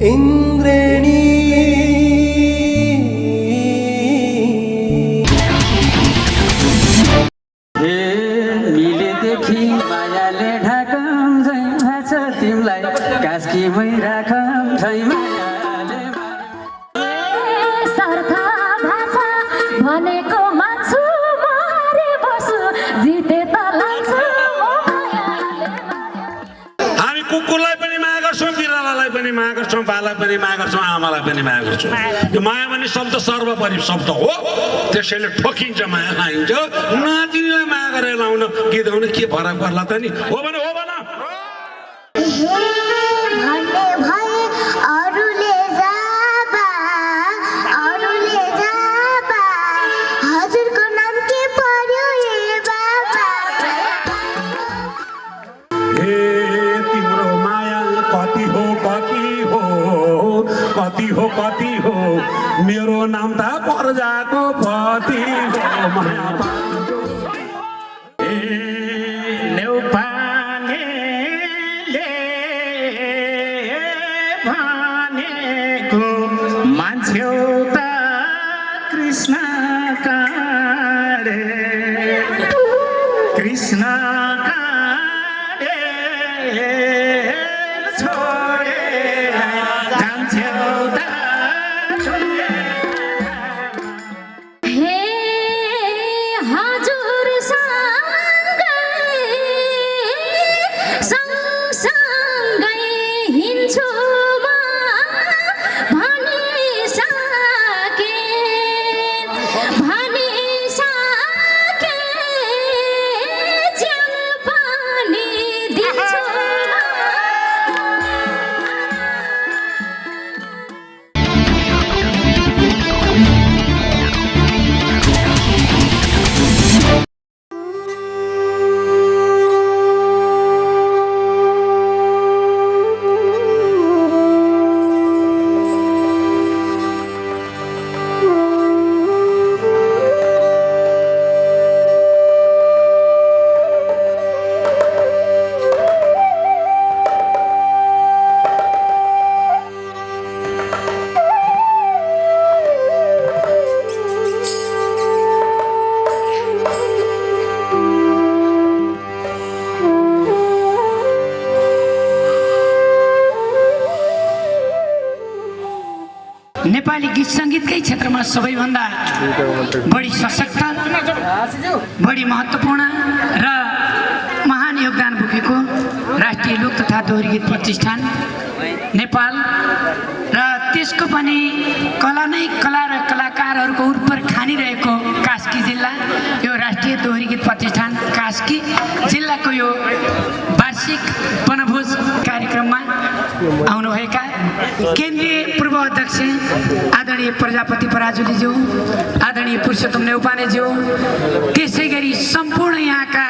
इन्द्रेणी मिलेदेखि मायाले ढाकम झै भाछ तिमीलाई कास्की मै राखम झै मायाले सरका भाषा भनेको मान्छु मारे बसु जिते त लाग्छु हामी कुकुरलाई पनि माया गर्छौँ, बिरालालाई पनि माया गर्छौँ, बालाई पनि माया गर्छौँ, आमालाई पनि माया गर्छौँ। यो माया भन्ने शब्द सर्वोपरि शब्द हो, त्यसैले ठोकिन्छ माया लाइन्छ। नातिनीलाई माया गरेर लाउन गीत गाउन के फरक पर्ला त नि? हो भन हो भन। कति हो मेरो नाम त पर्जाको पति हो माया भनेको मान्छे त कृष्ण काँडे कृष्ण काँडे छोडे जान्छौ त नेपाली गीत सङ्गीतकै क्षेत्रमा सबैभन्दा बढी सशक्त, बढी महत्त्वपूर्ण र महान योगदान बोकेको राष्ट्रिय लोक तथा दोहोरी गीत प्रतिष्ठान नेपाल र त्यसको पनि कला नै कला र कलाकारहरूको उर्वर खानिरहेको कास्की जिल्ला, यो राष्ट्रिय दोहोरी गीत प्रतिष्ठान कास्की जिल्लाको यो वार्षिक वनभोज कार्यक्रममा आउनुभएका केन्द्रीय पूर्व अध्यक्ष आदरणीय प्रजापति पराजुलीज्यू, आदरणीय पुरुषोत्तम नेउपानेज्यू, त्यसै गरी सम्पूर्ण यहाँका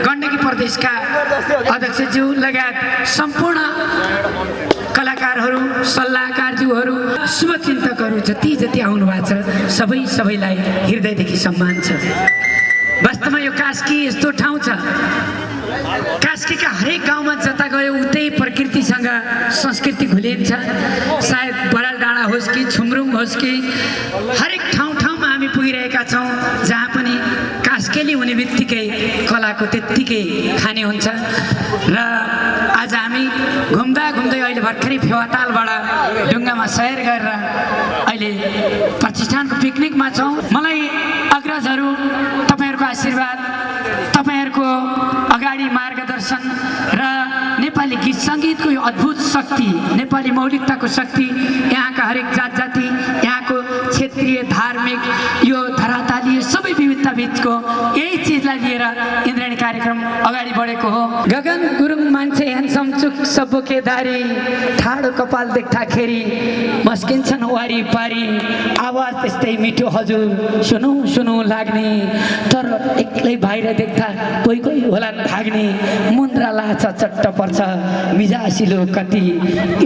गण्डकी प्रदेशका अध्यक्षज्यू लगायत सम्पूर्ण कलाकारहरू, सल्लाहकारज्यूहरू, शुभचिन्तकहरू जति जति आउनु भएको छ सबैलाई हृदयदेखि सम्मान छ। वास्तवमा यो कास्की यस्तो ठाउँ छ, कास्कीका हरेक गाउँमा जता गयो उतै प्रकृतिसँग संस्कृति घुलिन्छ। सायद बराल डाँडा होस् कि छुमरुङ होस् कि हरेक ठाउँमा हामी पुगिरहेका छौँ जहाँ पनि कास्केली हुने बित्तिकै कलाको त्यत्तिकै खाने हुन्छ। र आज हामी घुम्दा अहिले भर्खरै फेवातालबाट ढुङ्गामा सैर गरेर अहिले प्रतिष्ठानको पिकनिकमा छौँ। मलाई अग्रजहरू तपाईँहरूको आशीर्वाद, तपाईँहरूको अगाडि मार्गदर्शन र नेपाली गीत सङ्गीतको यो अद्भुत शक्ति, नेपाली मौलिकताको शक्ति, यहाँका हरेक जात जाति, यहाँको क्षेत्रीय धार्मिक यो धरातालीय सबै विविधता बिचको यही चिजलाई लिएर इन्द्रेणी कार्यक्रम अगाडि बढेको हो। गगन गुरुङ मान्छे ह्यान्डसम चुक सबोके दारी, ठाडो कपाल देख्दाखेरि मस्किन्छन् वारी पारी, आवाज त्यस्तै मिठो हजुर सुनौ सुनौ लाग्ने, तर एक्लै बाहिर देख्दा कोही होलान् भाग्ने, मुन्द्रा लाछ चट्ट पर्छ मिजासिलो कति,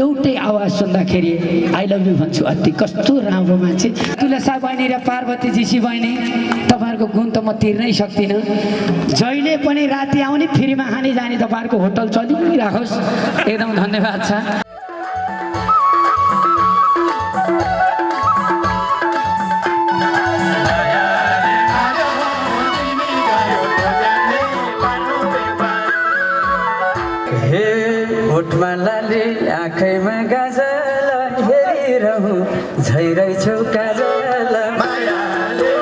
एउटै आवाज सुन्दाखेरि आई लभ यु भन्छु अति। कस्तो राम्रो मान्छे तुलसा बहिनी र पार्वती जीसी बहिनी, तपाईँहरूको गुण त म तिर्नै सक्दिनँ। जहिले पनि राति आउने फ्रीमा खाने जाने तपाईँहरूको होटल चलिराखोस्, एकदम धन्यवाद छ। मायाले आँखैमा गाजल हेरिरहँ झैरहेछु काजल मायाले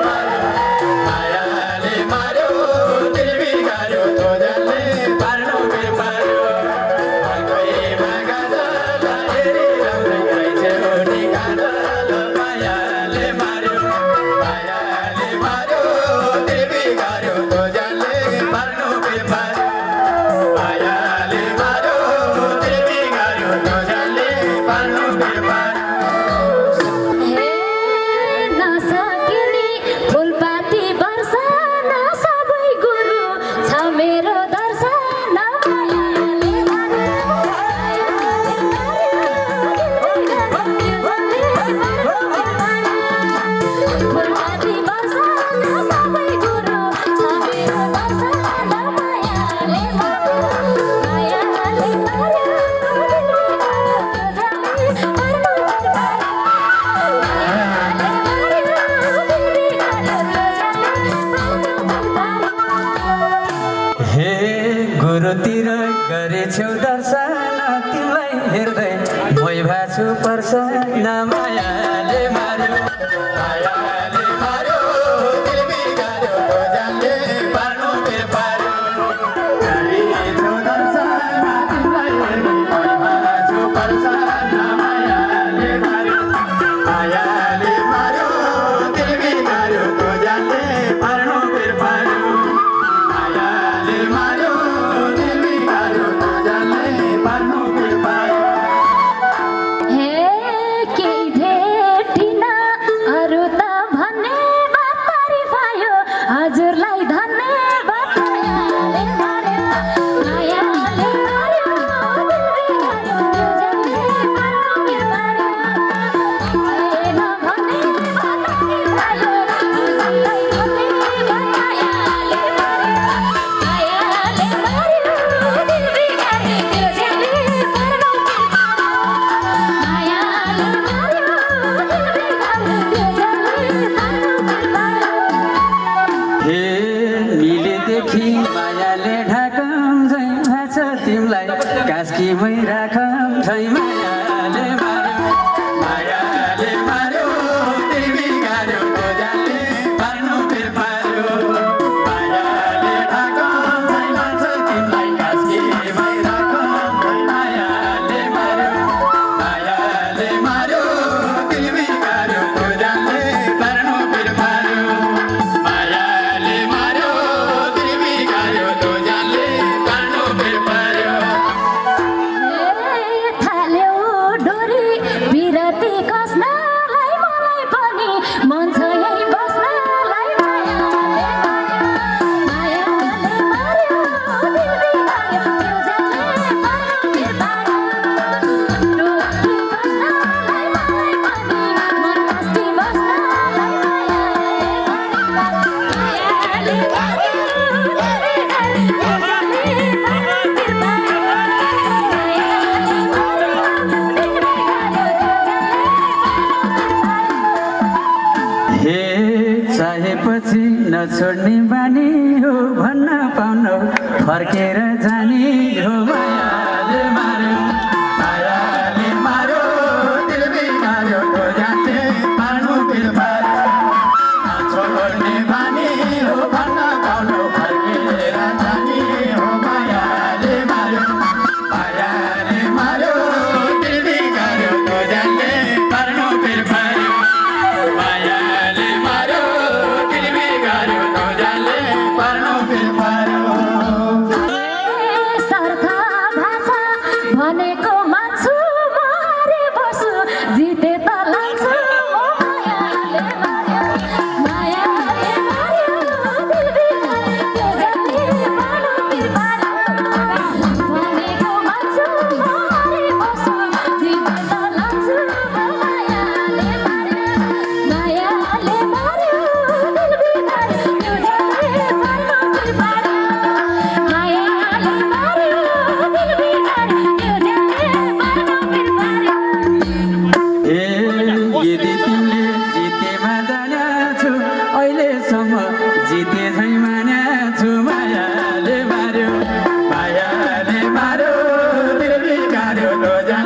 मार्यो दिल बिगार्यो तोजलले पार्नु बेपार्यो आँखैमा गाजल हेरिरहँ झैरहेछु नि काजल मायाले मार्यो दिल बिगार्यो तोजलले पार्नु बेपार्यो मायाले मार्यो दिल बिगार्यो तोजलले पार्नु बेपार्यो हे नसकिने फुलपाती वर्षन सबै गुरु छ मेरो दर्शन मायाले फुलपाती वर्षन सबै गुरु छ मेरो दर्शन मायाले हे गुरुतिर गरेछौ दर्शन तिमीलाई हेर्दै मै भाछु पर्सन मायाले मार्यो दिल बिगार्यो तोजलले पार्नु बेपार्यो गरेछौ दर्शन तिमीलाई हेर्दै मै भाछु पर्सन मायाले मार्यो दिल बिगार्यो तोजलले पार्नु बेपार्यो मायाले मार्यो दिल बिगार्यो तोजलले पार्नु बेपार्यो हे केही भेटिन अरू त भन्ने बात तारिफ आयो हजुरलाई धन्यवाद मायाले मार्यो दिल बिगार्यो तोजलले पार्नु बेपार्यो भएन भन्ने बात तारिफ आयो हजुरलाई धन्यवाद मायाले मार्यो दिल बिगार्यो तोजलले पार्नु मायाले मार्यो दिल बिगार्यो तोजलले पार्नु हे मिलेदेखि मायाले ढाकम झै भाछ तिमीलाई कास्कीमै राखम झै मायाले मार्यो दिल बिगार्यो तोजलले पार्नु बेपार्यो मायाले ढाकम झै भाछ तिमीलाई कास्कीमै राखम झै मायाले मार्यो दिल बिगार्यो तोजलले पार्नु बेपार्यो मायाले मार्यो दिल बिगार्यो तोजलले पार्नु बेपार्यो थाल्यो डोरी बिरती कस्नलाई मलाई पनि मन छ यही बस्नलाई मायाले मार्यो दिल बिगार्यो तोजलले पार्नु बेपार्यो डोरी कस्नलाई मलाई पनि मन बस्ती बस्नलाई मायाले मार्यो दिल बिगार्यो तोजलले पार्नु हे चाहेपछि नछोड्ने बानी हो भन्न पाउनु फर्केर जाने हो मायाले मार्यो दिल बिगार्यो तोजलले पार्नु बेपार्यो नछोड्ने बानी हो भन्न पाउनु फर्केर जाने हो मायाले मार्यो दिल बिगार्यो तोजलले पार्नु बेपार्यो मायाले मार्यो दिल बिगार्यो तोजलले पार्नु बेपार्यो सरखा भाषा भनेको मान्छु म हारे बस्छु जिते त लान्छु म मायाले मार्यो दिल बिगार्यो तोजलले पार्नु बेपार्यो भनेको मान्छु म हारे बस्छु जिते त लान्छु म मायाले मार्यो दिल बिगार्यो तोजलले पार्नु बेपार्यो मायाले मार्यो दिल बिगार्यो तोजलले पार्नु बेपार्यो हे यदि तिमीले जितेमा जानेछु अहिलेसम्म जिते झै मानेछु मायाले मार्यो दिल बिगार्यो तोजलले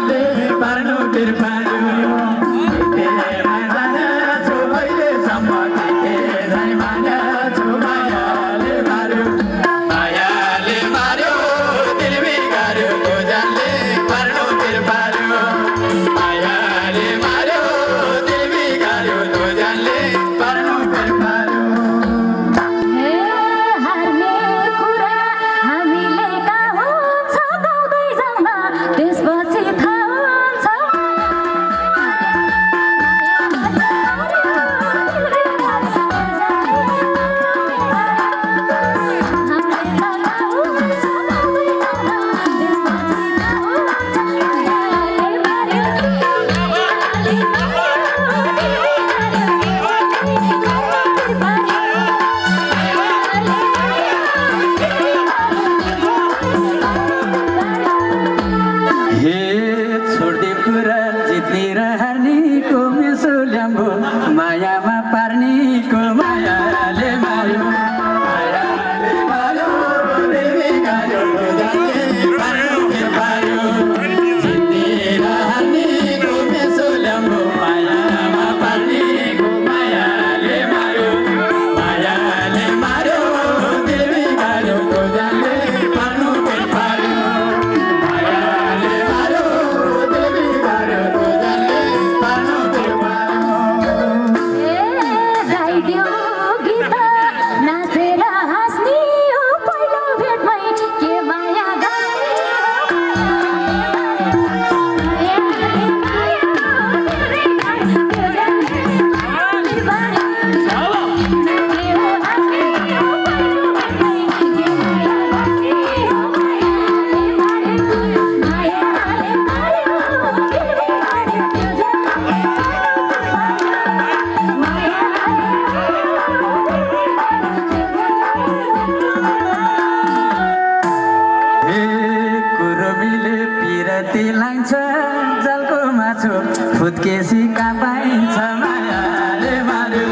फुत्केसी कहाँ पाइन्छ मायाले मार्यो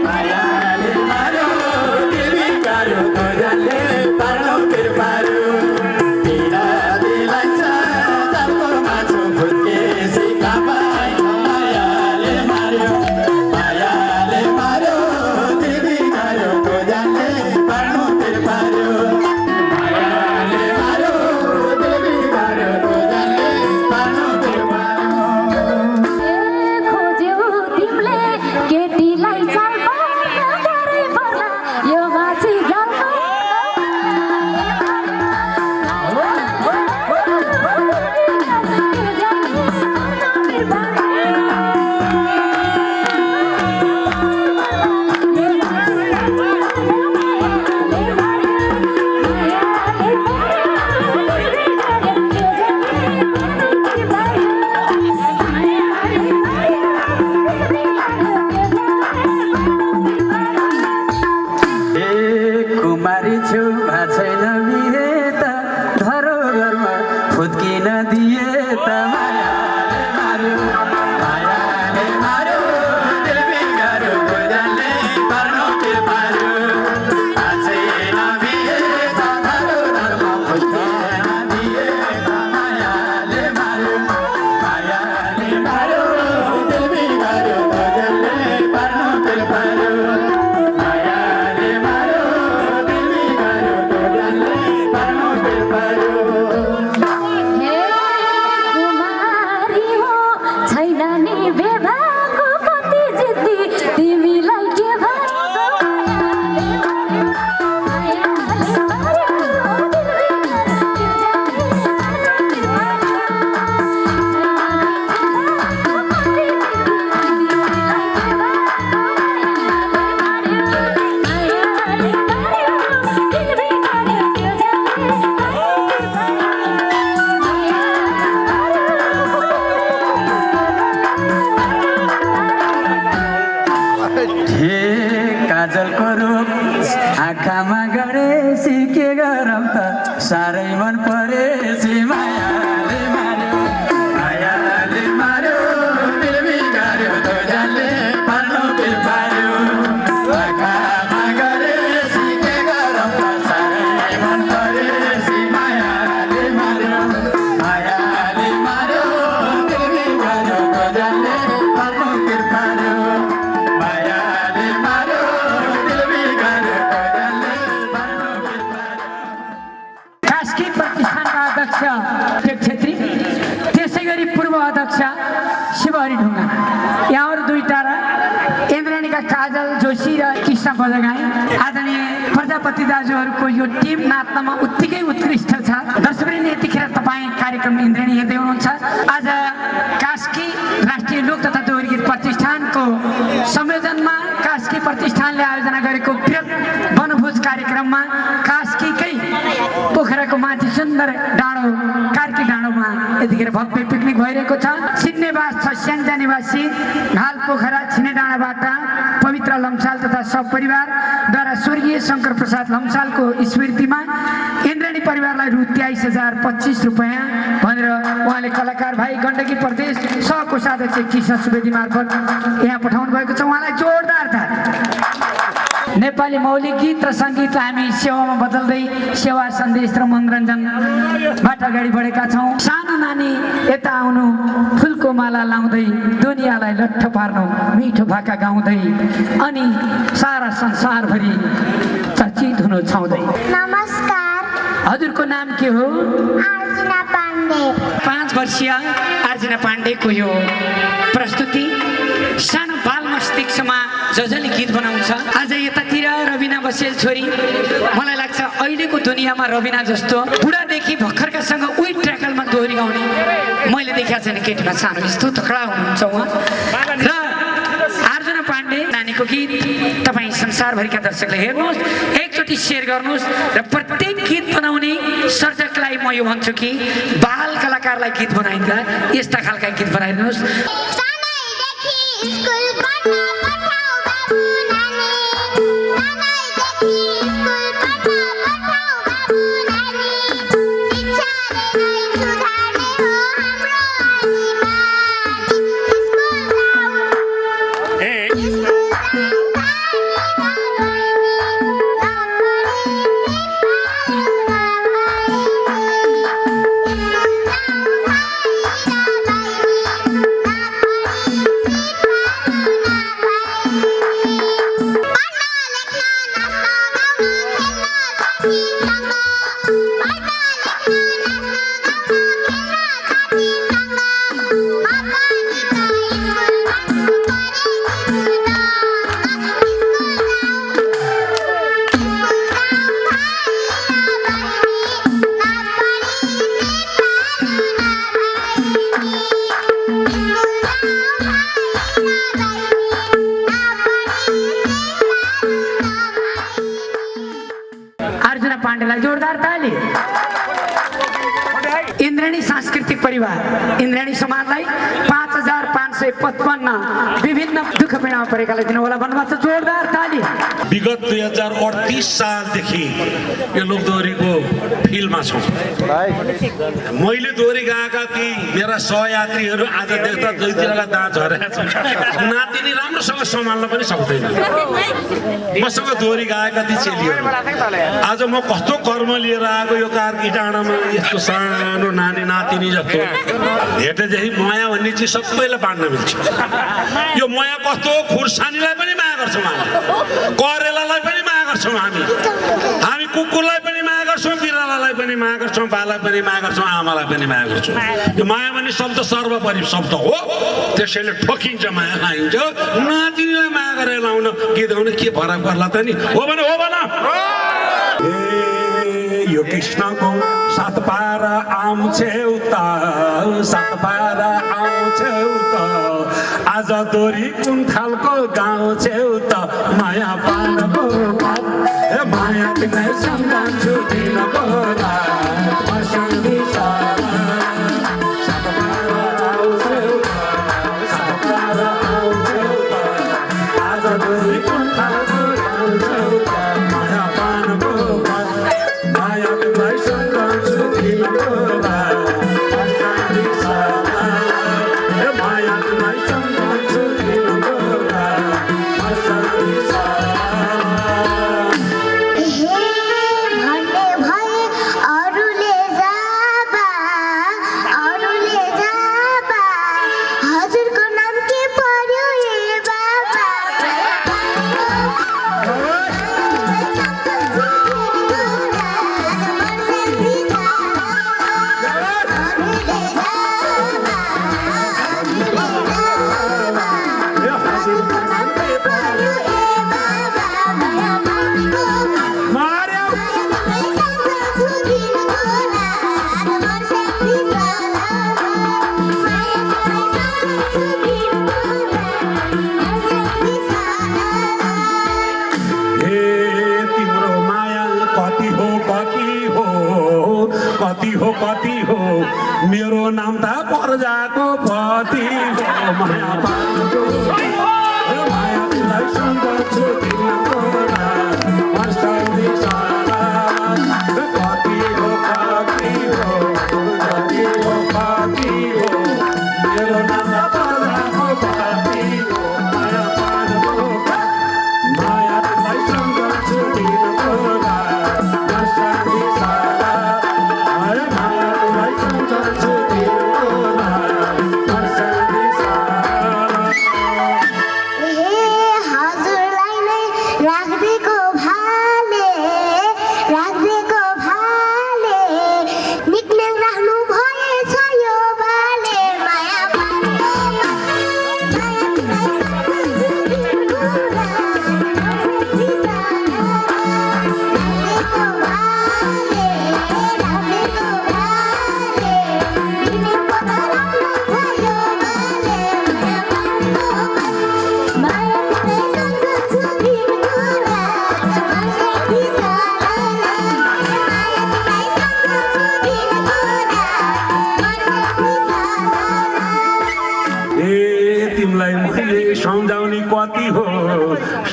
मायाले मार्यो दिल बिगार्यो दोजाले पार्नु फेरि पार्यो पीडा दिलाइन्छ जालको मासु फुत्केसी कहाँ पाइन्छ मायाले मार्यो मायाले मार्यो दिल बिगार्यो दोजाले पार्नु फेरि पार्यो मायाले मार्यो दिल बिगार्यो दोजाले पार्नु फेरि पार्यो खोज्यौ तिमीले केटीलाई चाल पार्न गाह्रै पर्ला यो माछी जालमा कुमारी छु छैन बिहे त धरोहरमा फुत्किन दिए त मायाले मार्यो मायाले मार्यो दिल बिगार्यो दोजाले पार्नु फेरि पार्यो छैन बिहे त धरोहरमा फुत्किन दिए त मायाले मार्यो मायाले मार्यो दिल बिगार्यो दोजाले पार्नु फेरि पार्यो मायाले मार्यो दिल बिगार्यो दोजाले पार्नु फेरि पार्यो हे कुमारी हो छैन नि बेभाको कति जिद्दी तिमीलाई के भयो मायाले मार्यो दिल बिगार्यो हे काजलको रूप आँखामा गढेसी के गरौँ त साह्रै मन परेसी मायाले मार्यो मायाले मार्यो दिल बिगार्यो दोजाले पार्नु फेरि पार्यो आँखामा गढेसी के गरौँ त साह्रै मन परेसी मायाले मार्यो मायाले मार्यो दिल बिगार्यो दोजाले पार्नु फेरि पार्यो मायाले मार्यो दिल बिगार्यो दोजाले पार्नु फेरि पार्यो कास्की प्रतिष्ठानका अध्यक्ष टेक छेत्री, त्यसै गरी पूर्व अध्यक्ष शिवहरि ढुङ्गा, यहाँहरू दुईटा र इन्द्राणीका काजल जोशी र कृष्ण बजगाई, आदरणीय प्रजापति दाजुहरूको यो टिम नाच्नमा उत्तिकै उत्कृष्ट छ। दर्शकवृन्द, यतिखेर तपाईँ कार्यक्रम इन्द्राणी हेर्दै हुनुहुन्छ। आज कास्की राष्ट्रिय लोक तथा दोहोरी गीत प्रतिष्ठानको संयोजनमा कास्की प्रतिष्ठानले आयोजना गरेको बृहत वनभोज कार्यक्रममा कास्कीकै पोखराको माथि सुन्दर डाँडो कार्की डाँडोमा यतिखेर भव्य पिकनिक भइरहेको छ। छिन्नेवास छ स्याङ्जा निवासी हाल पोखरा छिने डाँडाबाट पवित्र लम्साल तथा सपरिवारद्वारा स्वर्गीय शङ्कर प्रसाद लम्सालको स्मृतिमा इन्द्राणी परिवारलाई रु 23,025 रुपियाँ भनेर उहाँले कलाकार भाइ गण्डकी प्रदेश सहकोषाध्यक्ष कृष्ण सुवेदी मार्फत यहाँ पठाउनु भएको छ। उहाँलाई जोरदार ताली। नेपाली मौलिक गीत र सङ्गीतलाई हामी सेवामा बदल्दै सेवा सन्देश र मनोरञ्जनबाट अगाडि बढेका छौँ। सानो नानी यता आउनु फुलको माला लाउँदै दुनियाँलाई लट्ठ पार्नु मिठो भाका गाउँदै अनि सारा संसारभरि चर्चित हुनु छाउँदै। नमस्कार, हजुरको नाम के हो? आर्जना पाण्डे। 5 वर्षीय आर्जना पाण्डेको यो प्रस्तुति सानो बाल मस्तिष्कमा जसले गीत बनाउँछ। आज यतातिर रविना बसेल छोरी, मलाई लाग्छ अहिलेको दुनियाँमा रविना जस्तो बुढादेखि भर्खरकासँग उही ट्र्याकलमा दोहोरी गाउने मैले देखाएको छैन। केटीमा सानो यस्तो तकडा हुनुहुन्छ उहाँ। र आर्जना पाण्डे नानीको गीत तपाईँ संसारभरिका दर्शकले हेर्नुहोस्, एकचोटि सेयर गर्नुहोस् र प्रत्येक गीत बनाउने सर्जकलाई म यो भन्छु कि बाल कलाकारलाई गीत बनाइँदा यस्ता खालका गीत बनाइदिनुहोस्। थाले इन्द्रेणी सांस्कृतिक परिवार इन्द्रेणी समाजलाई 5,555 विभिन्न दुःख पीडामा परेकालाई दिनुहोला भन्नुभएको छ। जोरदार ताली। विगत 2038 सालदेखि यो लोकदोहोरीको फिल्डमा छौँ। मैले दोहोरी गाएका ती मेरा सहयात्रीहरू आज देख्दा दुईतिरका दाँत झरेका छन्। नातिनी राम्रोसँग सम्हाल्न पनि सक्दैन। मसँग दोहोरी गाएका ती चेलीहरू आज म कस्तो कर्म लिएर आएको यो कारकी डाँडामा यस्तो सानो नानी नातिनी जस्तो भेटेदेखि माया भन्ने चिज सबैलाई बाँड्न मिल्छ। यो माया कस्तो खुर्सानीलाई पनि माया गर्छौँ हामी, करेलालाई पनि माया गर्छौँ हामी कुकुरलाई पनि माया गर्छौँ, बिरालालाई पनि माया गर्छौँ, बालाई पनि माया गर्छौँ, आमालाई पनि माया गर्छौँ। यो माया भन्ने शब्द सर्वोपरि शब्द हो, त्यसैले ठोकिन्छ माया लाइन्छ। नातिनीलाई माया गरेर लाउन गीत गाउन के फरक पर्ला त नि? हो भन यो कृष्णको सात पारा आउँछ उता, सात पारा आउँछ उता, आज दोरी कुन खालको गाउँ छेउता, माया पानको माया तिमीलाई सम्झन्छु दिनको आज दोरी कुन खालको गाउँ छेउता, माया पानको माया तिमीलाई सम्झन्छु दिनको माया तिमीलाई सम्झन्छु दिनको कति हो मेरो नाम त पर्जाको पति हो, माया पानको माया तिमीलाई सम्झन्छु दिनको वर्षौनी सारा, कति हो मेरो नाम त पर्जाको पति हो, माया पानको माया तिमीलाई सम्झन्छु दिनको वर्षौनी सारा।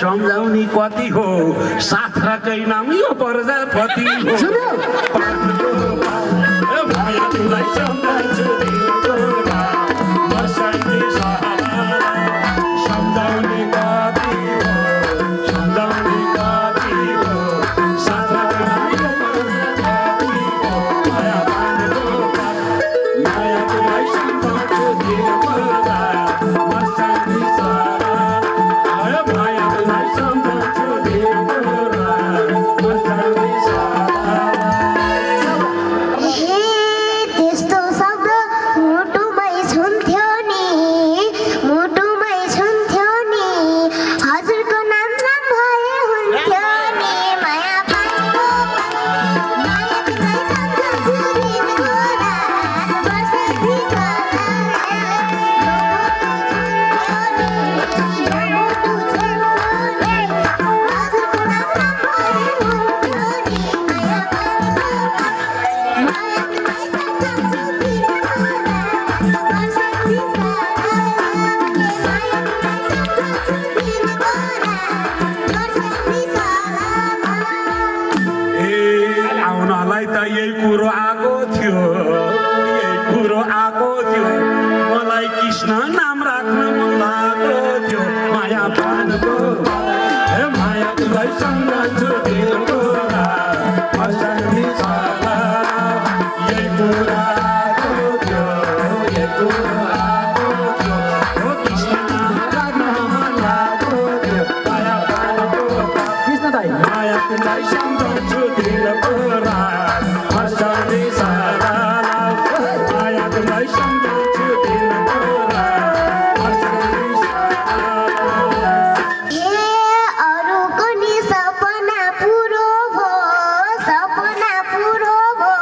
सम्झाउने कति हो साथ राकै नाम यो प्रजापति हो, माया तिमीलाई सम्झन्छु दिनको वर्षौनी सारा, सम्झाउने कति हो साथ राकै नाम यो प्रजापति हो, माया पानको माया तिमीलाई सम्झन्छु दिनको वर्षौनी सारा, माया तिमीलाई सम्झन्छु दिनको वर्षौनी सारा। त्यस्तो शब्द मुटुमा मन लाग्दो थियो माया पानको हे माया तिमीलाई सम्झन्छु दिनको रात मर्सानी साला यही कुराको थियो यही कुराको थियो हो कृष्ण लाग्न मन लाग्दो थियो माया पानको कृष्ण दाइ माया तिमीलाई सम्झन्छु दिनको रात मर्सानी साला माया तिमीलाई सम्झन्छु दिनको रात मर्सानी साला ए अरूको नि सपना पुरो भो सपना पुरो भो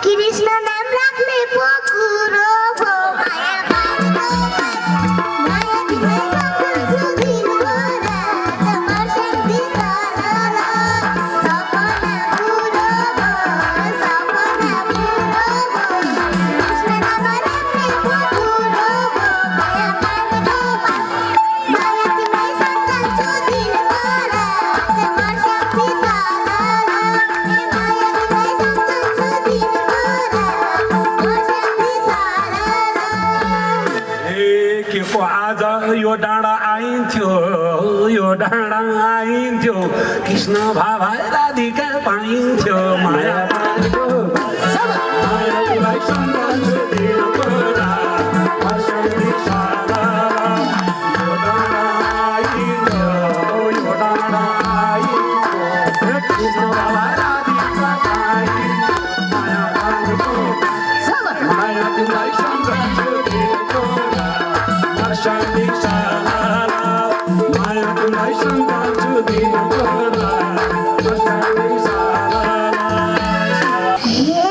कृष्ण नाम राख्ने पो कुरो भो माया पाएको माया तिमीलाई सम्झन्छु दिनको रात मर्सानी साला सपना पुरो भो सपना पुरो भो कृष्ण नाम राख्ने पो कुरो भो माया पाएको माया तिमीलाई सम्झन्छु दिनको रात मर्सानी साला माया तिमीलाई सम्झन्छु दिनको रात मर्सानी साला ए के को आज यो डाँडा आइन्थ्यो यो डाँडा आइन्थ्यो कृष्ण भाइ राधिका पाइन्थ्यो माया पाएको माया तिमीलाई सम्झन्छु दिनको रात मर्सानी साला यो डाँडा आइन्थ्यो यो डाँडा आइन्थ्यो हे कृष्ण भाइ राधिका पाइन्थ्यो माया पाएको माया तिमीलाई सम्झन्छु दिनको रात मर्सानी साला माया तिमीलाई सम्झन्छु दिनको रात मर्सानी साला ए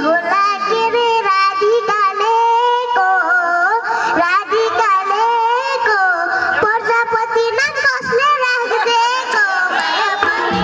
होला के रे राधिकालेको प्रजापति न कसले राखिदिएको माया पाएको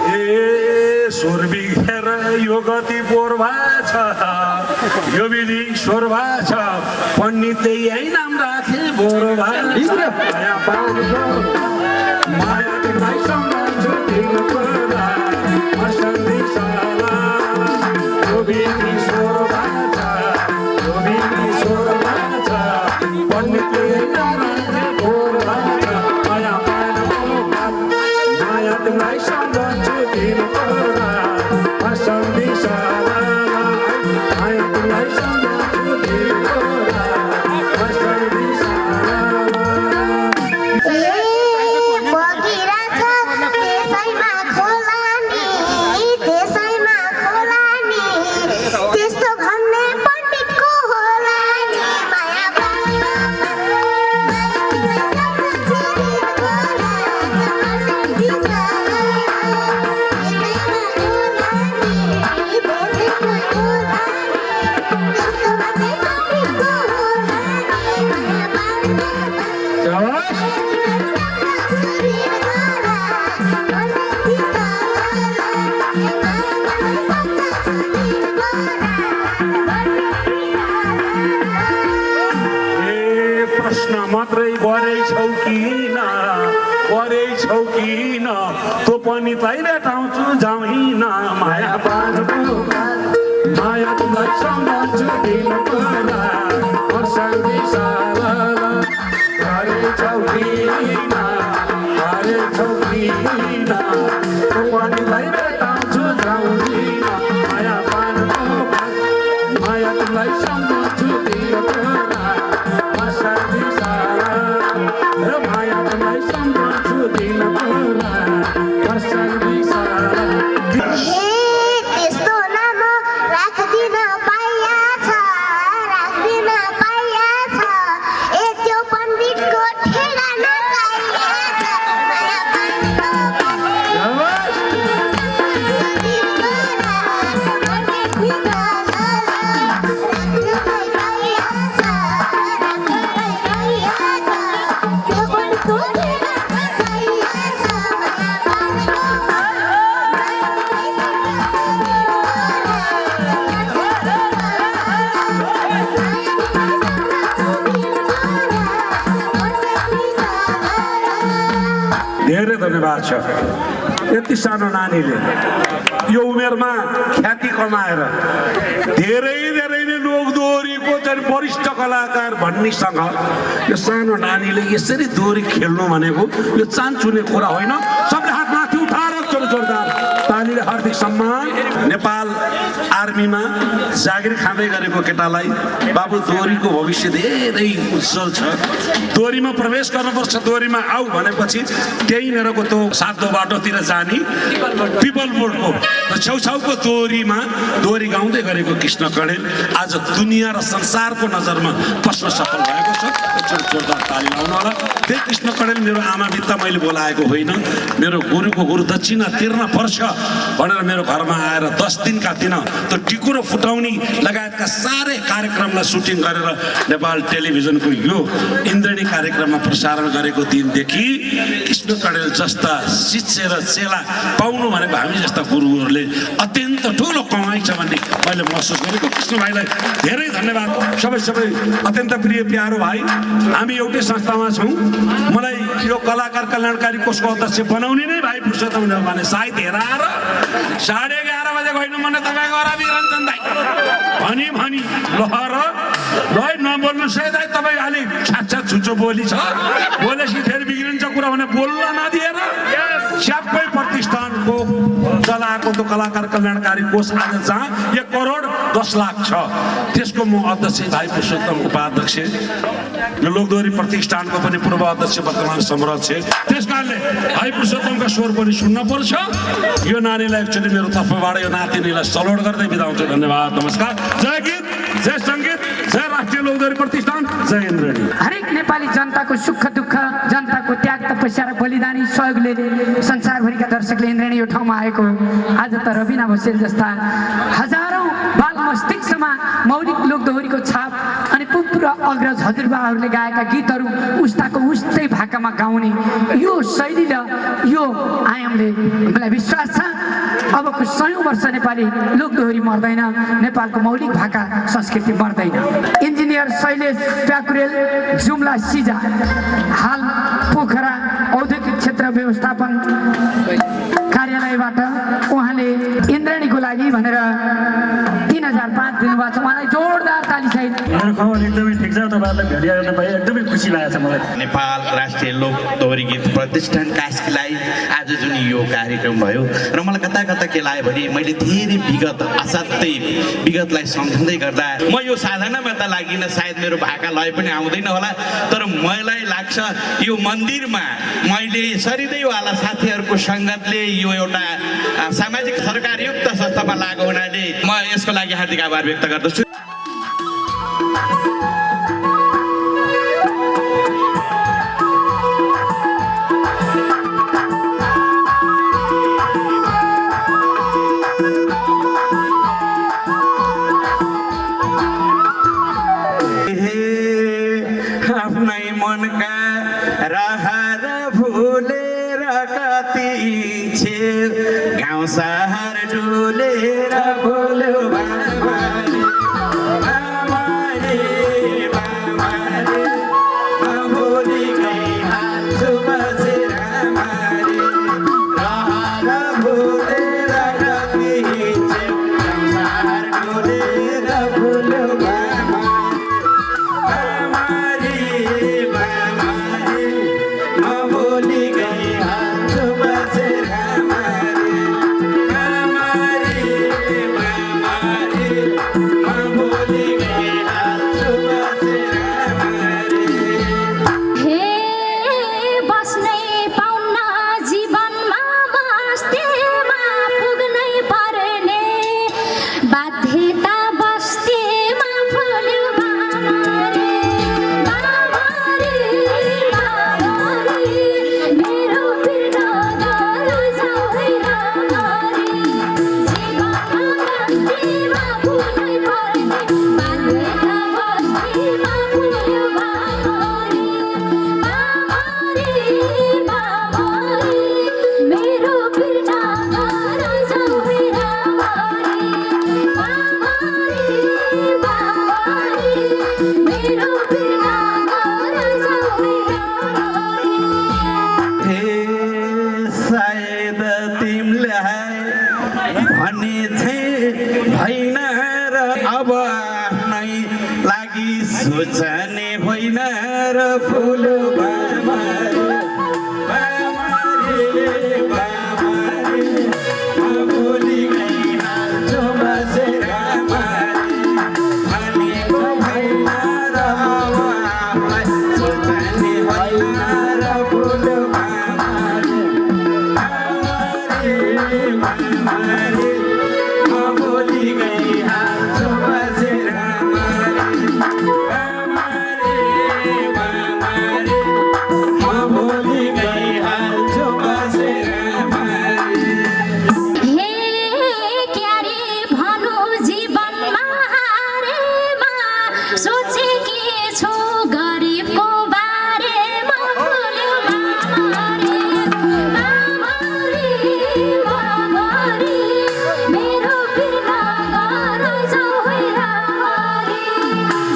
ए स्वर बिखेर यो गति बोर्भा छ यो विधि स्वर्भा छ पण्डितले यही नाम राखे बोर्भा छ माया पाएको माया तिमीलाई सम्झन्छु दिनको रात मर्सानी साला यो विधि स्वर्भा छ यो विधि स्वर्भा छ पण्डितले यही नाम राखे बोर्भा छ माया पाएको माया तिमीलाई सम्झन्छु दिनको रात मर्सानी साला माया तिमीलाई सम्झन्छु दिनको रात मर्सानी साला बगिरहेछ त्यसैमा खोलानी त्यस्तो भन्ने पण्डितको होला नि माया ए प्रश्न मात्रै गरेछौ किन तँ पनि तै भेटाउँछु जाउँ माया पार्नु माया तिमीलाई सम्झन्छु दिनको रात मर्सानी साला गरेछौ किन तँ पनि तै भेटाउँछु जाउँ माया पार्नु माया तिमीलाई सम्झन्छु दिनको रात मर्सानी साला माया तिमीलाई सम्झन्छु दिनको रात मर्सानी साला त्यस्तो नाम राख्दिन पाइया छ धेरै धन्यवाद छ। यति सानो नानीले यो उमेरमा ख्याति कमाएर धेरै धेरै नै लोकदोहोरीको चाहिँ वरिष्ठ कलाकार भन्नेसँग यो सानो नानीले यसरी दोहोरी खेल्नु भनेको यो चान्चुने कुरा होइन। सबले हात माथि उठाएर जोरदार तालीले हार्दिक सम्मान। नेपाल आर्मीमा जागिर खाँदै गरेको केटालाई बाबु दोहोरीको भविष्य धेरै उज्जवल छ। दोहोरीमा प्रवेश गर्नुपर्छ, दोहोरीमा आऊ भनेपछि त्यहीँनिरको त्यो सातो बाटोतिर जाने पिपल बोर्डको छेउछाउको दोहोरीमा दोहोरी गाउँदै गरेको कृष्ण कणेल आज दुनियाँ र संसारको नजरमा पस्न सफल भएको छ। जोरदार ताली लाउनु होला। त्यही कृष्ण कणेल मेरो आमा बित्ता मैले बोलाएको होइन, मेरो गुरुको गुरु दक्षिणा तिर्न पर्छ भनेर मेरो घरमा आएर 10 दिनका दिन त्यो टिकुरो फुटाउने लगायतका साह्रै कार्यक्रमलाई सुटिङ गरेर नेपाल टेलिभिजनको यो इन्द्रणी कार्यक्रममा प्रसारण गरेको दिनदेखि कृष्ण कणेल जस्ता शिष्य र चेला पाउनु भनेको हामी जस्ता गुरुहरूले अत्यन्त ठुलो कमाइ छ भन्ने मैले महसुस गरेको। कृष्ण भाइलाई धेरै धन्यवाद। सबै अत्यन्त प्रिय प्यारो भाइ, हामी एउटै संस्थामा छौँ। मलाई यो कलाकार कल्याणकारी कोषको अध्यक्ष बनाउने नै भाइ पुरुषोत्तम भने सायद हेराएर 11:30 बजे होइन भने तपाईँको अराबी रञ्जन दाइ भनी ल नबोल्नुहोस् है दाइ, तपाईँ अलिक छात छुचो बोली छ, बोलेपछि फेरि बिग्रिन्छ कुरा भने बोल्न नदिएर स्यापै प्रतिष्ठानको चलाएको त्यो कलाकार कल्याणकारी कोष आज जहाँ 1 करोड 10 लाख छ त्यसको म अध्यक्ष भाइ पुरुषोत्तम उपाध्यक्ष, यो लोकदोहोरी प्रतिष्ठानको पनि पूर्व अध्यक्ष वर्तमान सम्राट छ। त्यस कारणले भाइ पुरुषोत्तमका स्वर पनि सुन्न पर्छ। यो नानीलाई एक्चुअली मेरो तर्फबाट यो नातिनीलाई सलोट गर्दै बिदा हुन्छु। धन्यवाद, नमस्कार। जय गीत, जय सङ्गीत, जय राष्ट्रिय लोकदोहोरी प्रतिष्ठान, जय इन्द्रणी। हरेक नेपाली जनताको सुख दुःख, जनताको त्याग तपस्या र बलिदानी सहयोगले संसारभरिका दर्शकले इन्द्रणी यो ठाउँमा आएको आज त रविना भुसेल जस्ता हजारौँ बाल मस्तिष्कमा मौलिक लोकदोहोरीको छाप अनि पुत्र अग्रज हजुरबाहरूले गाएका गीतहरू उस्ताको उस्तै भाकामा गाउने यो शैली र यो आयामले मलाई विश्वास छ अबको 100 वर्ष नेपाली लोकदोहोरी मर्दैन, नेपालको मौलिक भाका संस्कृति मर्दैन। इन्जिनियर शैलेश प्याकुरेल जुम्ला सिजा हाल पोखरा औद्योगिक क्षेत्र व्यवस्थापन कार्यालयबाट उहाँले इन्द्रणीको लागि भनेर 3005 दिनुभएको छ। उहाँलाई जोरदार ताली सहित मेरो खबर एकदमै ठिक छ। तपाईँहरूलाई भेटिएर पाएँ एकदमै खुसी लागेको छ मलाई। नेपाल राष्ट्रिय लोक दोहोरी गीत प्रतिष्ठान कास्कीलाई आज जुन यो कार्यक्रम भयो र मलाई कता कता के लाग्यो भने मैले धेरै विगतलाई सम्झँदै गर्दा म यो साधनामा त लागिन, सायद मेरो भाका लय पनि आउँदैन होला, तर मलाई लाग्छ यो मन्दिरमा मैले सरिँदैवाला साथीहरूको सङ्गतले यो एउटा सामाजिक सरकारयुक्त संस्थामा लागु हुनाले म यसको लागि हार्दिक आभार व्यक्त गर्दछु। आफ्नै मनका रहर भुलेर कति छे गाउँ सहर डुलेर बोल्यो भोलि गई हाल्छु बसेर रहर भुलेर कति छे गाउँ सहर डुलेर बोल्यो हे बस्नै फुल बामारे बामारे बामारे म भोलि गइहाल्छु बसेर मारे भनेको होइन र आफूलाई सोच्ने होइन र फुल बामारे बामारे म भोलि गइहाल्छु बसेर मारे बामारे बामारे म भोलि गइहाल्छु बसेर मारे हे क्यारे भनु जीवनमा हारेमा सोचेकी छु गरिबको बारेमा भुल्यो बाबारे बाबारे बाबारे मेरो बिना घर जाऊ है रामारे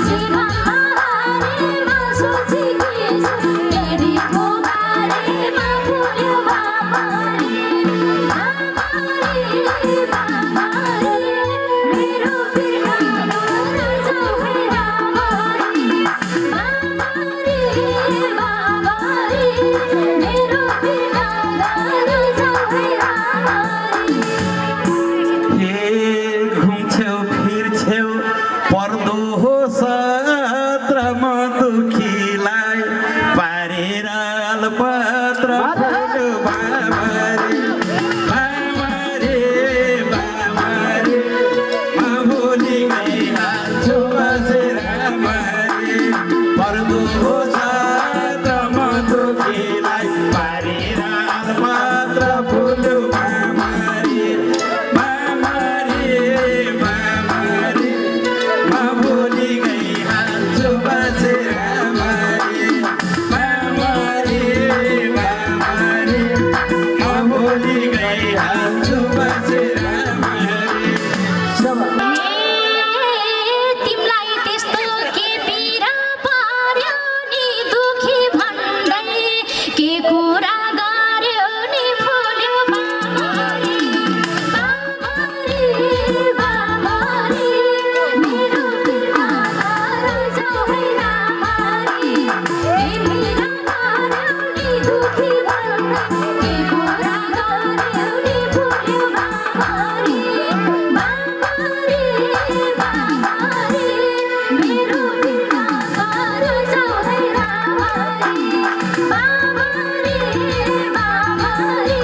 जीवनमा हारेमा सोचेकी छु गरिबको बारेमा भुल्यो बाबारे बाबारे बाबारे मेरो बिना घर जाऊ है रामारे बाबारे बाबारे मेरो बिना घर जाऊ है रामारे हे घुम्छौ फिर्छौ पर्दो हो सत्र म दुखीलाई पारेर अलपत्र फुल बामारे बामारे बामारे म भोलि गइहाल्छु बसेर मारे पर्दो हो सत्र म दुखीलाई पारेर अलपत्र फुल बामारे बामारे बामारे म भोलि गइहाल्छु बसेर मारे बामारे बामारे म भोलि गइहाल्छु बसेर मारे तिमलाई त्यस्तो के पीडा पर्यो नि दुखी भन्दै के कुरा गर्यो नि फुल्यो बाबारे बाबारे बाबारे मेरो बिना घर जाऊ है रामारे पीडा गर्यो नि दुखी भन्दै के कुरा गर्यो नि फुल्यो बाबारे बाबारे बाबारे मेरो बिना घर जाऊ है रामारे बाबारे बाबारे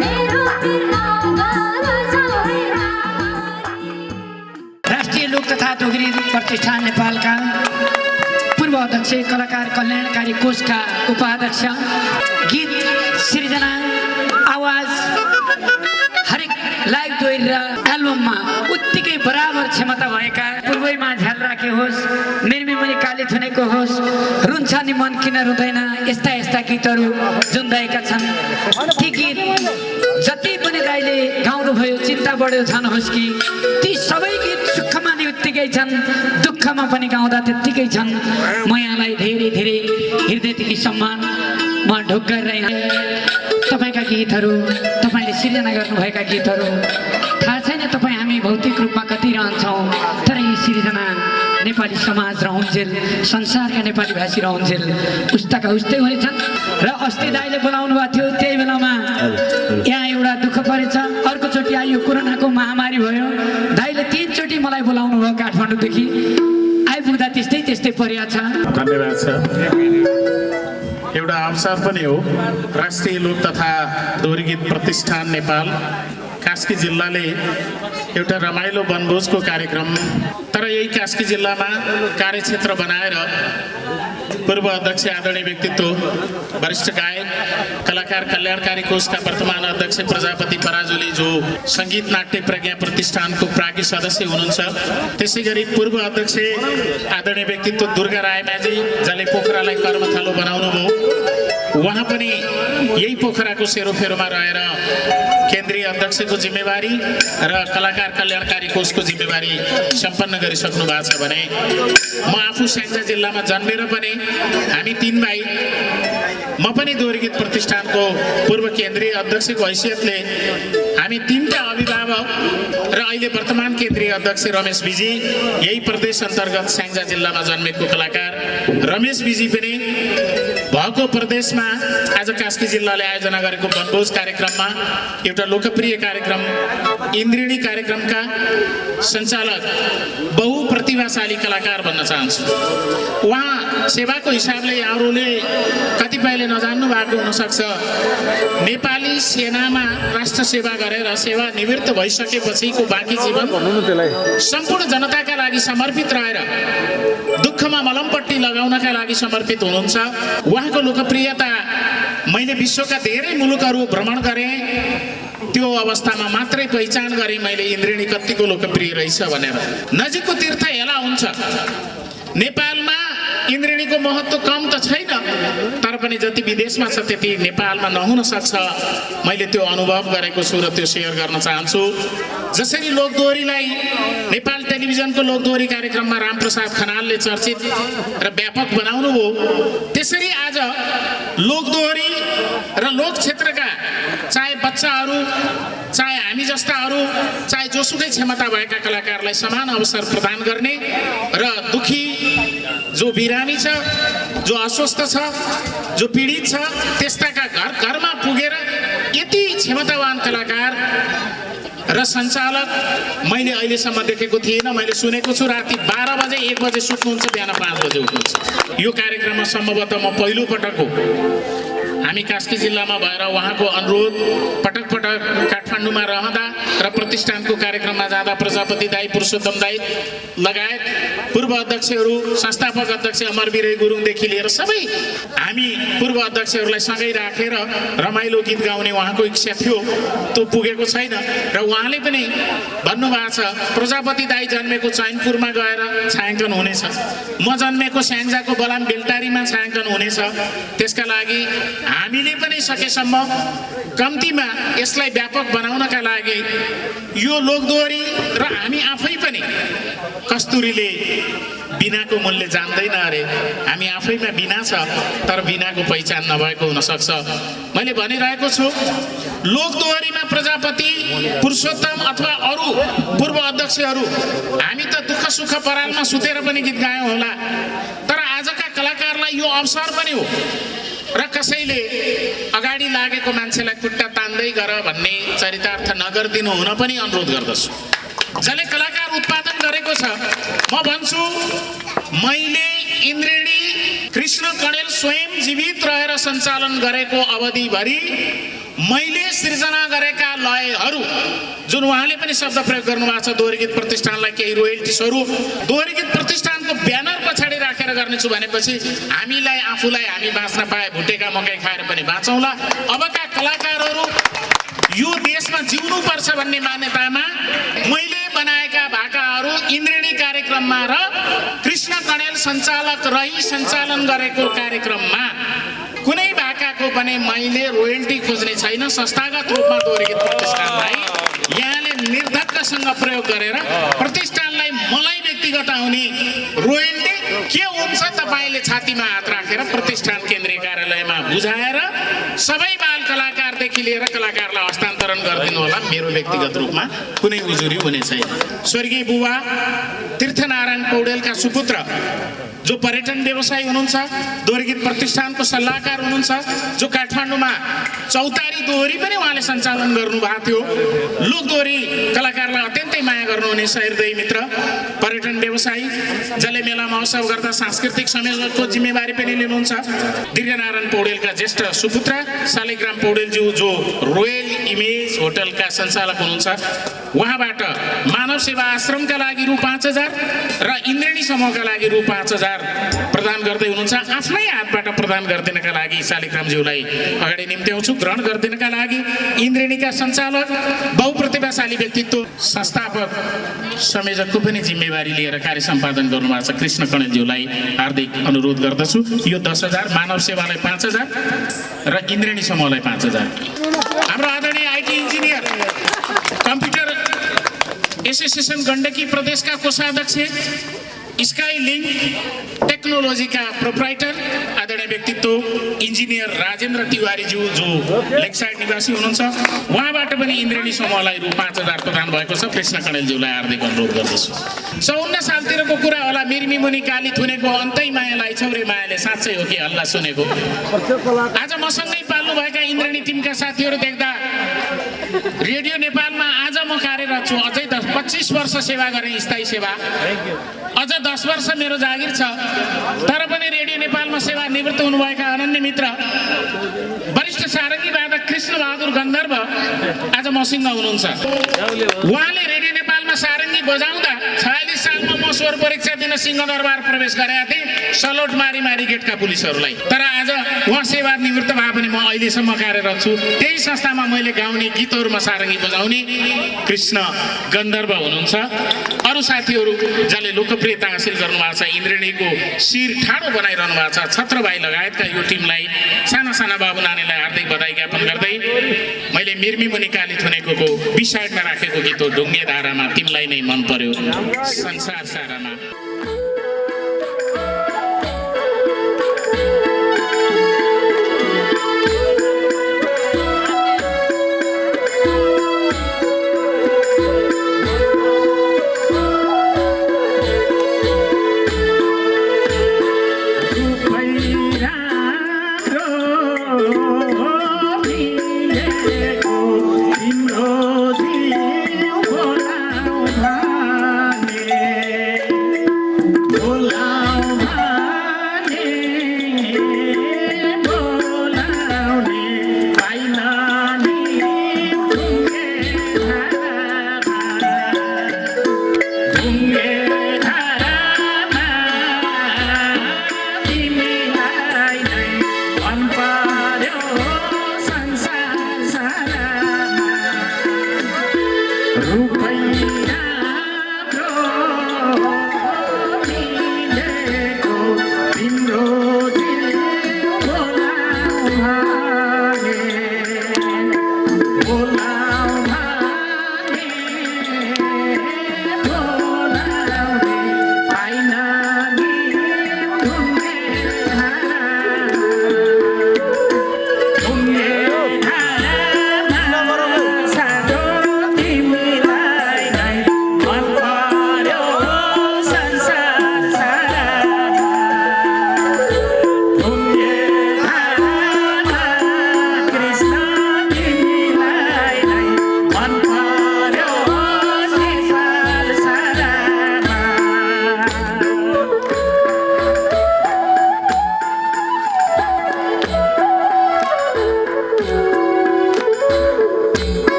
मेरो बिना घर जाऊ है रामारे राष्ट्रिय लोक तथा ढोगरी प्रतिष्ठान नेपालका पूर्व अध्यक्ष कलाकार कल्याणकारी कोषका उपाध्यक्ष गीत सृजना आवाज हरेक लाइभ दोहोरी र एल्बममा उत्तिकै बराबर क्षमता भएका पूर्वैमा झ्याल राखे होस् निर्मी मुनि काली थुनेको होस् रुन्छ नि मन किन रुँदैन यस्ता यस्ता गीतहरू जुन्दाएका छन् ती गीत जति पनि दाइले गाउनुभयो चिन्ता बढ्यो झन् होस् कि ती सबै गीत सुखमा नि उत्तिकै छन् दुःखमा पनि गाउँदा त्यत्तिकै छन् म यहाँलाई धेरै धेरै हृदयदेखि सम्मान म ढोक गरिरहेँ तपाईँका गीतहरू तपाईँले सिर्जना गर्नुभएका गीतहरू थाहा छैन तपाईँ हामी भौतिक रूपमा कति रहन्छौँ तर यी सिर्जना नेपाली समाज रहन्जेल संसारका नेपाली भाषी रहन्जेल उस्ताका उस्तै हुनेछन् र अस्ति दाइले बोलाउनु भएको थियो त्यही बेलामा यहाँ एउटा दुःख परेछ अर्कोचोटि आयो कोरोनाको महामारी भयो दाइले 3 चोटि मलाई बोलाउनु भयो काठमाडौँदेखि आइपुग्दा त्यस्तै त्यस्तै परिरहेछ धन्यवाद छ एउटा अवसर पनि हो राष्ट्रिय लोक तथा दोहोरी गीत प्रतिष्ठान नेपाल कास्की जिल्लाले एउटा रमाइलो वनभोजको कार्यक्रम तर यही कास्की जिल्लामा कार्यक्षेत्र बनाएर पूर्व अध्यक्ष आदरणीय व्यक्तित्व वरिष्ठ गायक कलाकार कल्याणकारी कोषका वर्तमान अध्यक्ष प्रजापति पराजुली जो सङ्गीत नाट्य प्रज्ञा प्रतिष्ठानको प्राज्ञ सदस्य हुनुहुन्छ त्यसै गरी पूर्व अध्यक्ष आदरणीय व्यक्तित्व दुर्गा रायमाझी जसले पोखरालाई कर्मथलो बनाउनु भयो उहाँ पनि यही पोखराको सेरोफेरोमा रहेर केन्द्रीय अध्यक्षको जिम्मेवारी र कलाकार कल्याणकारी कोषको जिम्मेवारी सम्पन्न गरिसक्नु भएको छ भने म आफू स्याङ्जा जिल्लामा जन्मेर पनि हामी 3 भाइ म पनि दोहोरी गीत प्रतिष्ठानको पूर्व केन्द्रीय अध्यक्षको हैसियतले हामी 3टा अभिभावक र अहिले वर्तमान केन्द्रीय अध्यक्ष रमेश बिजी यही प्रदेश अन्तर्गत स्याङ्जा जिल्लामा जन्मेको कलाकार रमेश बिजी पनि भएको प्रदेशमा आज कास्की जिल्लाले आयोजना गरेको वनभोज कार्यक्रममा एउटा लोकप्रिय कार्यक्रम इन्द्रिणी कार्यक्रमका सञ्चालक बहुप्रतिभाशाली कलाकार भन्न चाहन्छु। उहाँ सेवाको हिसाबले यहाँहरूले कतिपयले नजान्नु भएको हुनसक्छ, नेपाली सेनामा राष्ट्र सेवा गरेर सेवा निवृत्त भइसकेपछिको बाँकी जीवन सम्पूर्ण जनताका लागि समर्पित रहेर दुःखमा मलमपट्टी लगाउनका लागि समर्पित हुनुहुन्छ। उहाँको लोकप्रियता मैले विश्वका धेरै मुलुकहरू भ्रमण गरेँ, त्यो अवस्थामा मात्रै पहिचान गरेँ मैले इन्द्रिणी कतिको लोकप्रिय रहेछ भनेर। नजिकको तीर्थ हेला हुन्छ, नेपालमा इन्द्रिणीको महत्त्व कम त छैन, तर पनि जति विदेशमा छ त्यति नेपालमा नहुन सक्छ। मैले त्यो अनुभव गरेको छु र त्यो सेयर गर्न चाहन्छु। जसरी लोकदोहोरीलाई नेपाल टेलिभिजनको लोकदोहोरी कार्यक्रममा रामप्रसाद खनालले चर्चित र व्यापक बनाउनु भयो, त्यसरी आज लोकदोहोरी र लोक क्षेत्रका चाहे बच्चाहरू, चाहे हामी जस्ताहरू, चाहे जोसुकै क्षमता भएका कलाकारलाई समान अवसर प्रदान गर्ने र दुखी जो बिरामी छ, जो अस्वस्थ छ, जो पीडित छ, त्यस्ताका घर घरमा पुगेर यति क्षमतावान कलाकार र सञ्चालक मैले अहिलेसम्म देखेको थिएन। मैले सुनेको छु राति 12 बजे 1 बजे सुत्नुहुन्छ, बिहान 5 बजे उठ्नुहुन्छ। यो कार्यक्रममा सम्भवतः म पहिलो पटक हो हामी कास्की जिल्लामा भएर उहाँको अनुरोध पटक पटक काठमाडौँमा रहँदा र प्रतिष्ठानको कार्यक्रममा जाँदा प्रजापति दाई, पुरुषोत्तम दाई लगायत पूर्व अध्यक्षहरू, संस्थापक अध्यक्ष अमरवीर गुरुङदेखि लिएर सबै हामी पूर्व अध्यक्षहरूलाई सँगै राखेर रमाइलो गीत गाउने उहाँको इच्छा थियो, त्यो पुगेको छैन। र उहाँले पनि भन्नुभएको छ प्रजापति दाई जन्मेको चैनपुरमा गएर छायाङ्कन हुनेछ, म जन्मेको स्याङ्जाको बलाम बेलटारीमा छायाङ्कन हुनेछ। त्यसका लागि हामीले पनि सकेसम्म कम्तीमा यसलाई व्यापक बनाउनका लागि यो लोकदोहोरी र हामी आफै पनि कस्तुरीले बिनाको मूल्य जान्दैन अरे, हामी आफैमा बिना छ तर बिनाको पहिचान नभएको हुनसक्छ। मैले भनिरहेको छु लोकदोहोरीमा प्रजापति, पुरुषोत्तम अथवा अरू पूर्व अध्यक्षहरू हामी त दुःख सुख परालमा सुतेर पनि गीत गायौँ होला, तर आजका कलाकारलाई यो अवसर पनि हो र कसैले अगाडि लागेको मान्छेलाई खुट्टा तान्दै गर भन्ने चरितार्थ नगरिदिनु हुन पनि अनुरोध गर्दछु। जसले कलाकार उत्पादन गरेको छ, म भन्छु मैले इन्द्रिणी कृष्ण कणेल स्वयं जीवित रहेर सञ्चालन गरेको अवधिभरि मैले सृजना गरेका लयहरू जुन उहाँले पनि शब्द प्रयोग गर्नुभएको छ, दोहोरी गीत प्रतिष्ठानलाई केही रोयल्टी स्वरूप दोहोरी गीत प्रतिष्ठानको ब्यानर पछाडि राखेर गर्नेछु भनेपछि हामीलाई आफूलाई हामी बाँच्न पाए भुटेका मकै खाएर पनि बाँचौँला। अबका कलाकारहरू यो देशमा जिउनु पर्छ भन्ने मान्यतामा मैले बनाएका भाकाहरू इन्द्रिणी कार्यक्रममा र कृष्ण कणेल सञ्चालक रही सञ्चालन गरेको कार्यक्रममा कुनै भाकाको पनि मैले रोयल्टी खोज्ने छैन। संस्थागत रूपमा दोहोरी गीत प्रतिष्ठानलाई यहाँले निर्धक्कसँग प्रयोग गरेर प्रतिष्ठानलाई मलाई व्यक्तिगत आउने रोयल्टी के हुन्छ तपाईँले छातीमा हात राखेर प्रतिष्ठान केन्द्रीय कार्यालयमा बुझाएर सबै बाल कलाकारदेखि लिएर कलाकारलाई हस्तान्तरण गरिदिनु होला। मेरो व्यक्तिगत रूपमा कुनै उजुरी हुने छैन। स्वर्गीय बुबा तीर्थनारायण पौडेलका सुपुत्र जो पर्यटन व्यवसायी हुनुहुन्छ, दोहोरी गीत प्रतिष्ठानको सल्लाहकार हुनुहुन्छ, जो काठमाडौँमा चौतारी दोहोरी पनि उहाँले सञ्चालन गर्नुभएको थियो, लोकदोहोरी कलाकारलाई अत्यन्तै माया गर्नुहुने सहृदय मित्र, पर्यटन व्यवसायी, जसले मेला महोत्सव गर्दा सांस्कृतिक संयोजकको जिम्मेवारी पनि लिनुहुन्छ, दीर्घनारायण पौडेलका ज्येष्ठ सुपुत्र शालिग्राम पौडेलज्यू जो रोयल इमेज होटलका सञ्चालक हुनुहुन्छ, उहाँबाट मानव सेवा आश्रमका लागि रु 5,000 र इन्द्रिणी समूहका लागि रु 5,000 प्रदान गर्दै हुनुहुन्छ। आफ्नै हातबाट प्रदान गरिदिनका लागि शालिग्रामज्यूलाई अगाडि निम्त्याउँछु। ग्रहण गरिदिनका लागि इन्द्रिणीका सञ्चालक, बहुप्रतिभाशाली व्यक्तित्व, संस्थापक, संयोजकको पनि जिम्मेवारी लिएर कार्य सम्पादन गर्नुभएको छ कृष्ण कणेलज्यूलाई हार्दिक अनुरोध गर्दछु। यो 10,000 मानव सेवालाई 5,000 र इन्द्रिणी समूहलाई 5,000। हाम्रो आदरणीय IT engineer, computer association Gandaki प्रदेशका कोषाध्यक्ष स्काइलिङ्क टेक्नोलोजीका प्रोप्राइटर आदरणीय व्यक्तित्व इन्जिनियर राजेन्द्र तिवारीज्यू जो लेकसाइड निवासी हुनुहुन्छ, उहाँबाट पनि इन्द्रेणी समूहलाई रु 5,000 प्रदान भएको छ। कृष्ण कणेलज्यूलाई हार्दिक अनुरोध गर्दछु। 54 सालतिरको कुरा होला, मिर्मी मुनि काली थुनेको अन्तै मायालाई छौरे मायाले साँच्चै हो कि हल्ला सुनेको। आज मसँगै पाल्नुभएका इन्द्रेणी टिमका साथीहरू देख्दा रेडियो नेपालमा आज म कार्यरत छु। अझै 25 वर्ष सेवा गरेँ, स्थायी सेवा। अझ 10 वर्ष मेरो जागिर छ। तर पनि रेडियो नेपालमा सेवा निवृत्त हुनुभएका अनन्य मित्र वरिष्ठ सारङ्गी वादक कृष्ण बहादुर गन्धर्व आज मसँग हुनुहुन्छ। उहाँले रेडियो नेपालमा सारङ्गी बजाउँदा 46 सालमा म स्वर परीक्षा दिन सिंहदरबार प्रवेश गरेका थिएँ, सलोट मारी मारी गेटका पुलिसहरूलाई। तर आज उहाँ सेवा निवृत्त भए पनि म अहिलेसम्म कार्यरत छु। त्यही संस्थामा मैले गाउने गीतहरूमा सारङ्गी बजाउने कृष्ण गन्धर्व हुनुहुन्छ। अरू साथीहरू जसले लोकप्रियता हासिल गर्नुभएको छ, इन्द्रेणीको शिर ठाडो बनाइरहनु भएको छ, छत्रभाइ लगायतका यो टिमलाई, साना साना बाबु नानीलाई हार्दिक बधाई ज्ञापन गर्दै मैले मिर्मी मुनि काली थुनेको बिसाइडमा राखेको गीत हो ढुङ्गे धारामा, तिमीलाई नै मन पर्यो संसार सारामा।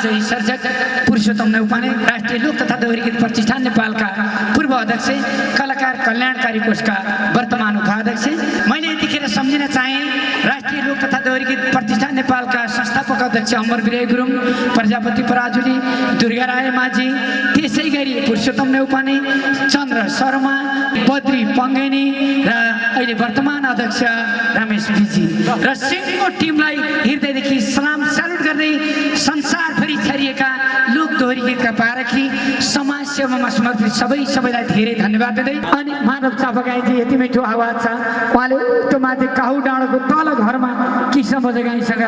जय सर्जक पुरुषोत्तम नेउपाने राष्ट्रिय लोक तथा दोहोरी गीत प्रतिष्ठान नेपालका पूर्व अध्यक्ष कलाकार कल्याणकारी कोषका वर्तमान उपाध्यक्ष। मैले यतिखेर सम्झिन चाहे राष्ट्रिय लोक तथा दोहोरी गीत प्रतिष्ठान नेपालका संस्थापक अध्यक्ष अमर विजय गुरुङ, प्रजापति पराजुली, दुर्गा राय माझी, त्यसै गरी पुरुषोत्तम नेउपाने, चन्द्र शर्मा, बद्री पङ्गेनी र अहिले वर्तमान अध्यक्ष रमेश विजी र सिङ्गो टिमलाई हृदयदेखि सलाम स्यालुट गर्दै संसारभरि छरिएका लोक दोहोरी गीतका पारखी समाज सेवामा समर्पित सबैलाई धेरै धन्यवाद दिँदै अनि मानव चापागाईजी यति मिठो आवाज छ उहाँले त्यो माथि काहु डाँडाको तल घरमा कृष्ण बजगाईसँग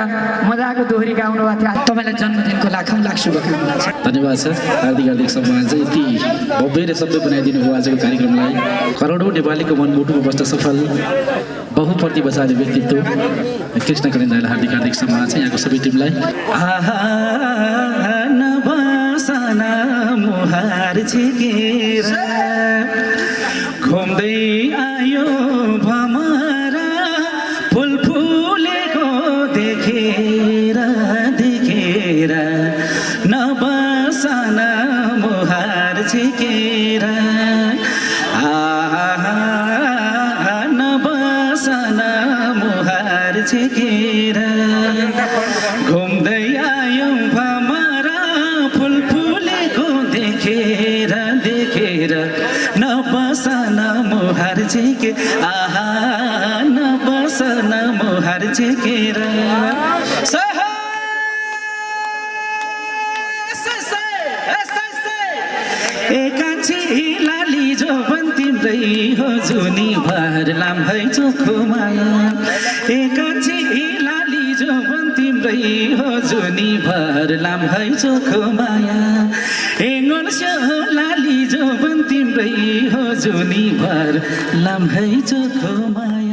मजाको दोहोरी गाउनु भएको थियो तपाईँलाई जन्मदिनको लाखौँ लाख शुभकामना छ। धन्यवाद छ। हार्दिक सम्मान चाहिँ यति भव्य र सभ्य बनाइदिनु भयो आजको कार्यक्रमलाई। करोडौँ नेपालीको मनमुटुमा बस्न सफल बहुप्रतिभाशाली व्यक्तित्व कृष्ण कलिन्दालाई हार्दिक सम्मान छ यहाँको सबै टिमलाई। नबसना मुहार झिकेर घुम्दै आयो भमरा फुल फुलेको देखेर देखेर नबसना मुहार झिकेर नबसना मुहार झिकेर घुम्दै आयो भमरा फुल फुलेको देखेर देखेर नबसना मुहार झिके नबसना मुहार झिकेर एकान्छी लाली जो बन तिम्रै हो जुनी भर लाम है चोखो माया एकान्छी लाली जो बन तिम्रै हो जुनी भर लाम है चोखो माया एङ्गल स्यो लाली जो बन तिम्रै हो जुनी भर लाम है चोखो माया।